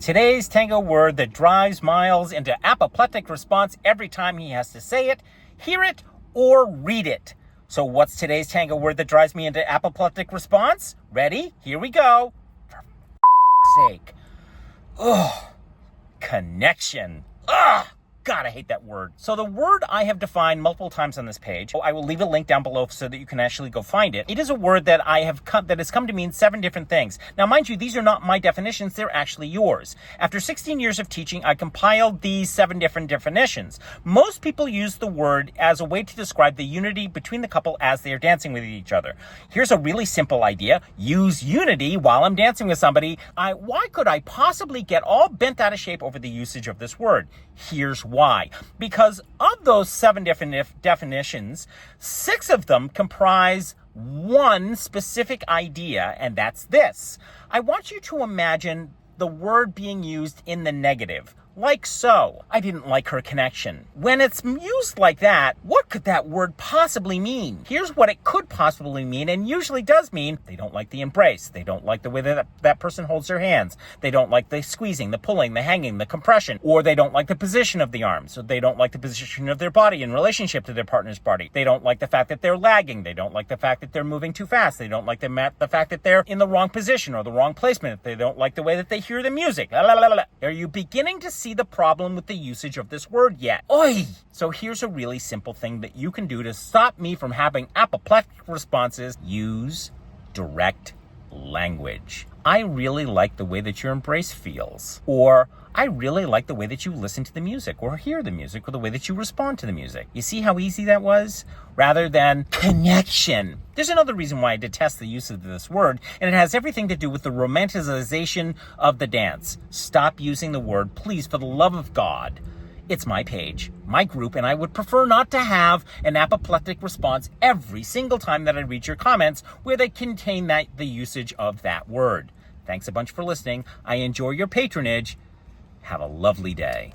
Today's Tango word that drives Miles into apoplectic response every time he has to say it, hear it, or read it. So what's today's Tango word that drives me into apoplectic response? Ready? Here we go. For sake. Ugh. Connection. Ugh. God, I hate that word. So the word I have defined multiple times on this page, I will leave a link down below so that you can actually go find it. It is a word that that has come to mean 7 different things. Now, mind you, these are not my definitions, they're actually yours. After 16 years of teaching, I compiled these 7 different definitions. Most people use the word as a way to describe the unity between the couple as they are dancing with each other. Here's a really simple idea. Use unity while I'm dancing with somebody. Why could I possibly get all bent out of shape over the usage of this word? Here's why. Because of those 7 definitions, 6 of them comprise one specific idea, and that's this. I want you to imagine the word being used in the negative. Like so. I didn't like her connection. When it's used like that, what could that word possibly mean? Here's what it could possibly mean, and usually does mean: they don't like the embrace. They don't like the way that person holds their hands. They don't like the squeezing, the pulling, the hanging, the compression. Or they don't like the position of the arms. So they don't like the position of their body in relationship to their partner's body. They don't like the fact that they're lagging. They don't like the fact that they're moving too fast. They don't like the fact that they're in the wrong position or the wrong placement. They don't like the way that they hear the music. Are you beginning to see the problem with the usage of this word yet? Oi! So here's a really simple thing that you can do to stop me from having apoplectic responses. Use direct language. I really like the way that your embrace feels. Or, I really like the way that you listen to the music or hear the music or the way that you respond to the music. You see how easy that was? Rather than connection. There's another reason why I detest the use of this word, and it has everything to do with the romanticization of the dance. Stop using the word, please, for the love of God. It's my page, my group, and I would prefer not to have an apoplectic response every single time that I read your comments where they contain the usage of that word. Thanks a bunch for listening. I enjoy your patronage. Have a lovely day.